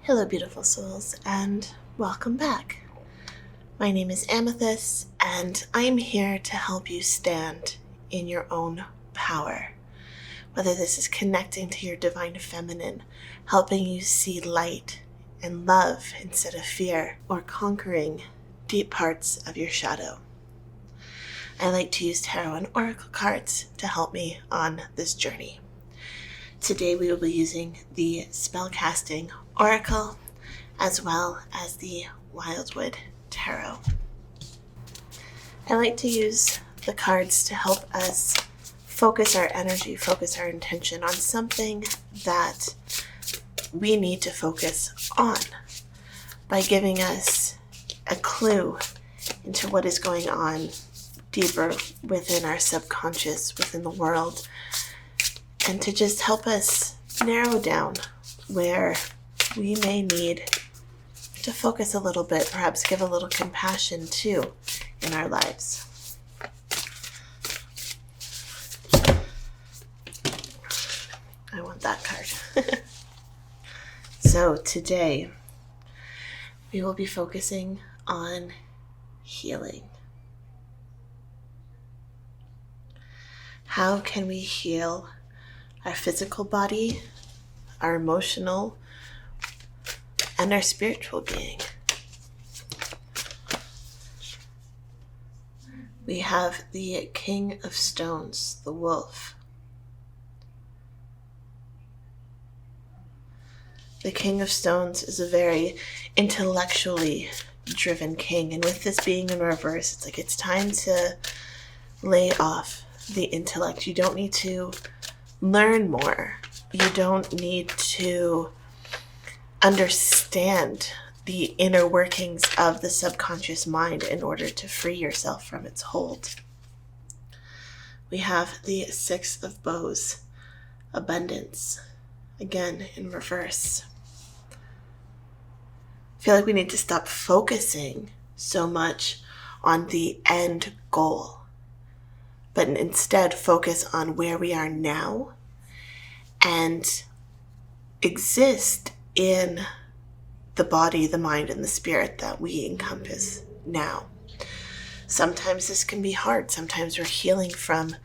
Hello, beautiful souls, and welcome back. My name is Amethyst, and I am here to help you stand in your own power. Whether this is connecting to your divine feminine, helping you see light and love instead of fear, or conquering deep parts of your shadow. I like to use tarot and oracle cards to help me on this journey. Today we will be using the Spellcasting Oracle as well as the Wildwood Tarot. I like to use the cards to help us focus our energy, focus our intention on something that we need to focus on by giving us a clue into what is going on deeper within our subconscious, within the world, and to just help us narrow down where we may need to focus a little bit, perhaps give a little compassion too in our lives. I want that card. So today we will be focusing on healing. How can we heal our physical body, our emotional, and our spiritual being? We have the King of Stones, the wolf. The King of Stones is a very intellectually driven king, and with this being in reverse, it's like it's time to lay off the intellect. You don't need to learn more. You don't need to understand the inner workings of the subconscious mind in order to free yourself from its hold. We have the Six of Bows, abundance, again in reverse. I feel like we need to stop focusing so much on the end goal, but instead focus on where we are now and exist in the body, the mind, and the spirit that we encompass now. Sometimes this can be hard. Sometimes we're healing from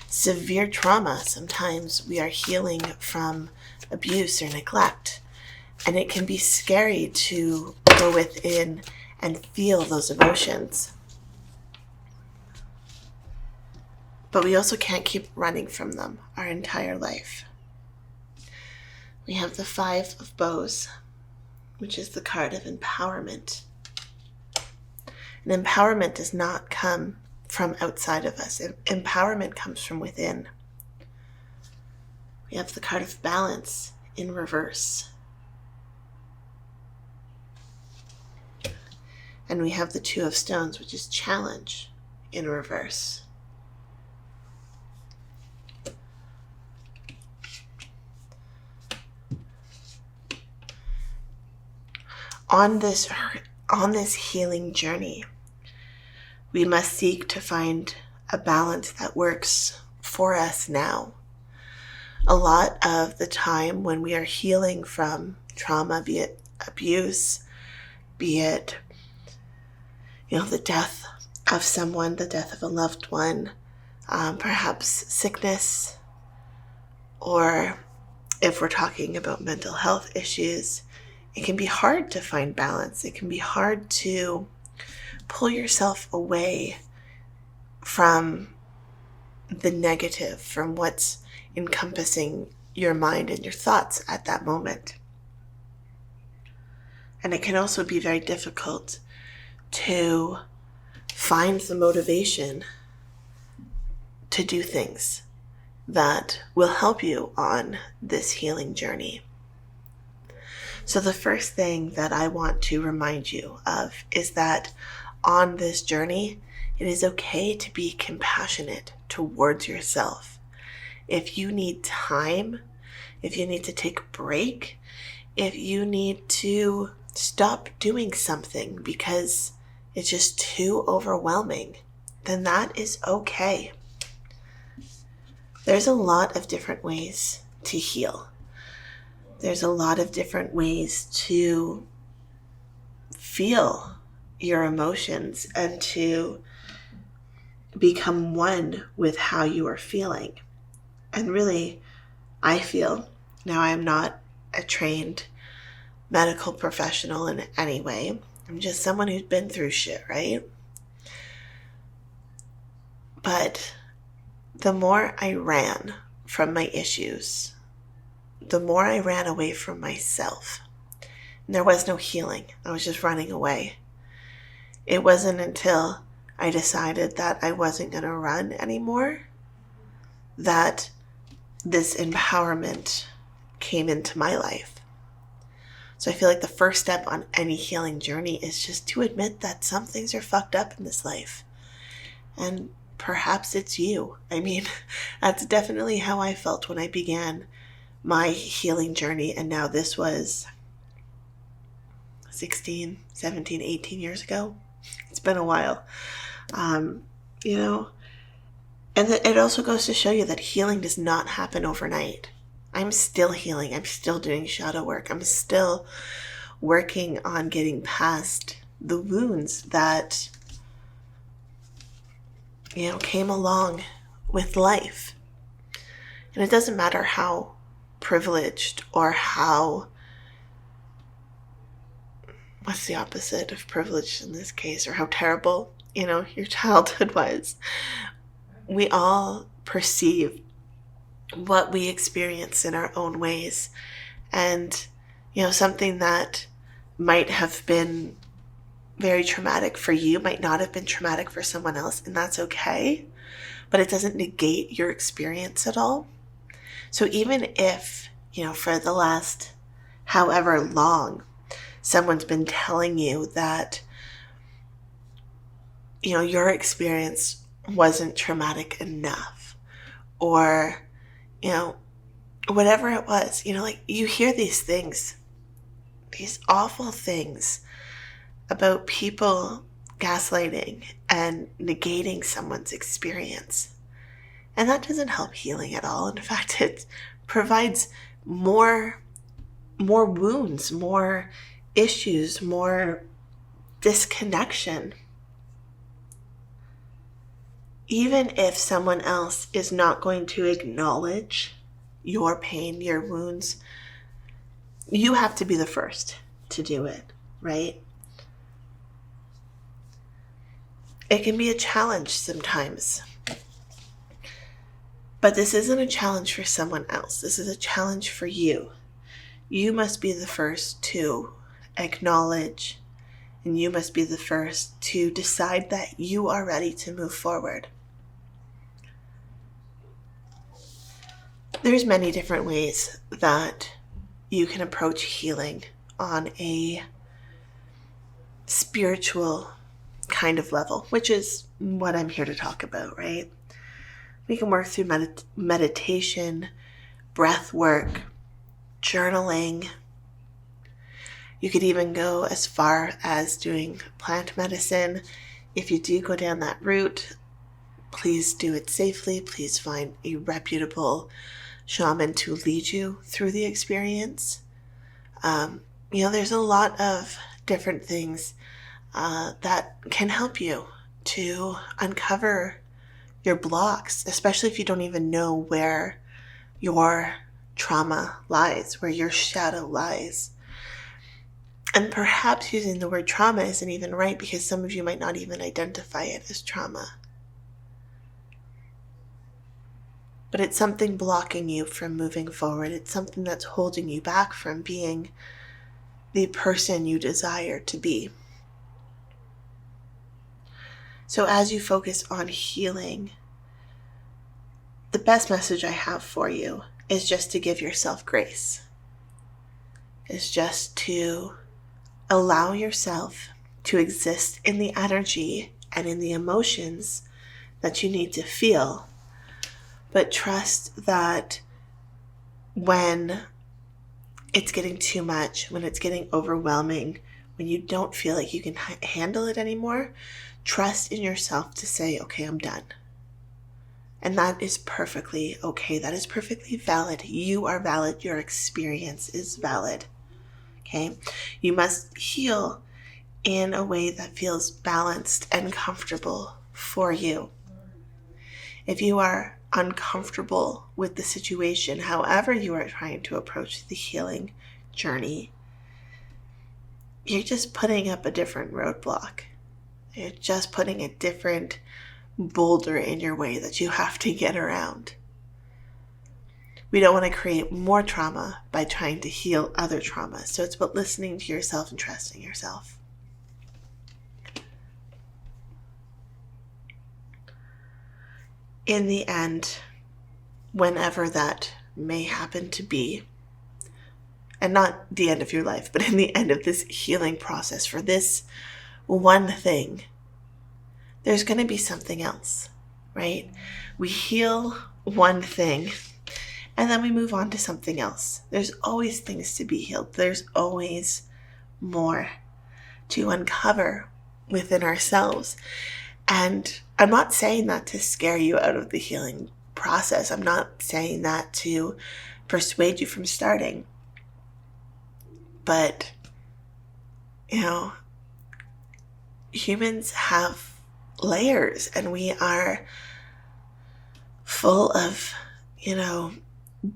severe trauma. Sometimes we are healing from abuse or neglect. And it can be scary to go within and feel those emotions. But we also can't keep running from them our entire life. We have the Five of Bows, which is the card of empowerment. And empowerment does not come from outside of us. Empowerment comes from within. We have the card of balance in reverse. And we have the Two of Stones, which is challenge in reverse. On this healing journey, we must seek to find a balance that works for us now. A lot of the time when we are healing from trauma, be it abuse, be it the death of someone, the death of a loved one, perhaps sickness, or if we're talking about mental health issues, it can be hard to find balance. It can be hard to pull yourself away from the negative, from what's encompassing your mind and your thoughts at that moment. And it can also be very difficult to find the motivation to do things that will help you on this healing journey. So the first thing that I want to remind you of is that on this journey, it is okay to be compassionate towards yourself. If you need time, if you need to take a break, if you need to stop doing something because it's just too overwhelming, then that is okay. There's a lot of different ways to heal. There's a lot of different ways to feel your emotions and to become one with how you are feeling. And really, I feel, now I'm not a trained medical professional in any way. I'm just someone who's been through shit, right? But the more I ran from my issues, the more I ran away from myself. And there was no healing. I was just running away. It wasn't until I decided that I wasn't going to run anymore that this empowerment came into my life. So I feel like the first step on any healing journey is just to admit that some things are fucked up in this life. And perhaps it's you. I mean, that's definitely how I felt when I began my healing journey. And now this was 16, 17, 18 years ago. It's been a while. You know, and it also goes to show you that healing does not happen overnight. I'm still healing. I'm still doing shadow work. I'm still working on getting past the wounds that, you know, came along with life. And it doesn't matter how privileged or how, what's the opposite of privileged in this case, or how terrible, you know, your childhood was. We all perceive what we experience in our own ways. And, you know, something that might have been very traumatic for you might not have been traumatic for someone else, and that's okay. But it doesn't negate your experience at all. So even if, you know, for the last however long, someone's been telling you that, you know, your experience wasn't traumatic enough, or, you know, whatever it was, you know, like you hear these things, these awful things about people gaslighting and negating someone's experience. And that doesn't help healing at all. In fact, it provides more wounds, more issues, more disconnection. Even if someone else is not going to acknowledge your pain, your wounds, you have to be the first to do it, right? It can be a challenge sometimes. But this isn't a challenge for someone else. This is a challenge for you. You must be the first to acknowledge, and you must be the first to decide that you are ready to move forward. There's many different ways that you can approach healing on a spiritual kind of level, which is what I'm here to talk about, right? We can work through meditation, breath work, journaling. You could even go as far as doing plant medicine. If you do go down that route, please do it safely. Please find a reputable shaman to lead you through the experience. You know, there's a lot of different things that can help you to uncover your blocks, especially if you don't even know where your trauma lies, where your shadow lies. And perhaps using the word trauma isn't even right, because some of you might not even identify it as trauma. But it's something blocking you from moving forward. It's something that's holding you back from being the person you desire to be. So as you focus on healing, the best message I have for you is just to give yourself grace. It's just to allow yourself to exist in the energy and in the emotions that you need to feel. But trust that when it's getting too much, when it's getting overwhelming, when you don't feel like you can handle it anymore, trust in yourself to say, okay, I'm done. And that is perfectly okay. That is perfectly valid. You are valid. Your experience is valid. Okay? You must heal in a way that feels balanced and comfortable for you. If you are uncomfortable with the situation, however you are trying to approach the healing journey, you're just putting up a different roadblock. You're just putting a different boulder in your way that you have to get around. We don't want to create more trauma by trying to heal other trauma. So it's about listening to yourself and trusting yourself. In the end, whenever that may happen to be, and not the end of your life, but in the end of this healing process for this one thing, there's going to be something else, right? We heal one thing and then we move on to something else. There's always things to be healed. There's always more to uncover within ourselves. And I'm not saying that to scare you out of the healing process. I'm not saying that to persuade you from starting. But, humans have layers, and we are full of,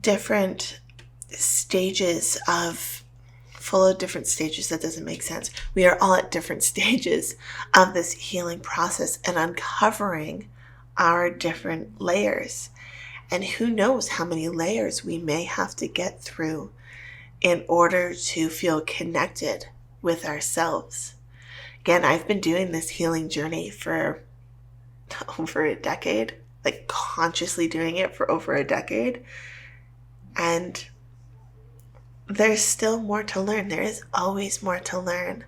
different stages that doesn't make sense. We are all at different stages of this healing process and uncovering our different layers. And who knows how many layers we may have to get through in order to feel connected with ourselves. Again, I've been doing this healing journey for over a decade, like consciously doing it for over a decade. And there's still more to learn. There is always more to learn.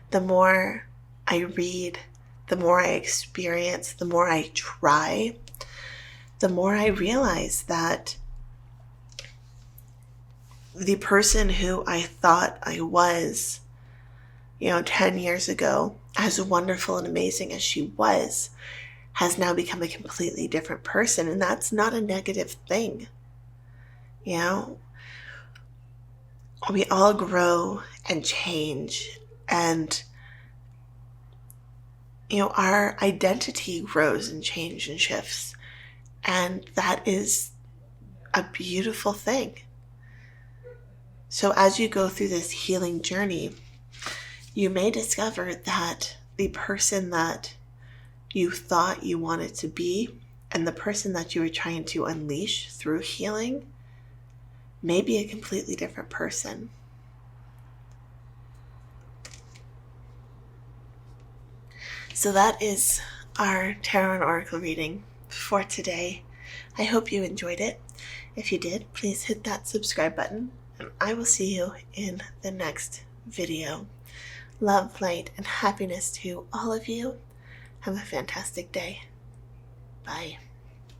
The more I read, the more I experience, the more I try, the more I realize that the person who I thought I was, 10 years ago, as wonderful and amazing as she was, has now become a completely different person. And that's not a negative thing. We all grow and change, and our identity grows and changes and shifts, and that is a beautiful thing. So as you go through this healing journey, you may discover that the person that you thought you wanted to be and the person that you were trying to unleash through healing may be a completely different person. So that is our Tarot and Oracle reading for today. I hope you enjoyed it. If you did, please hit that subscribe button, and I will see you in the next video. Love, light, and happiness to all of you. Have a fantastic day. Bye.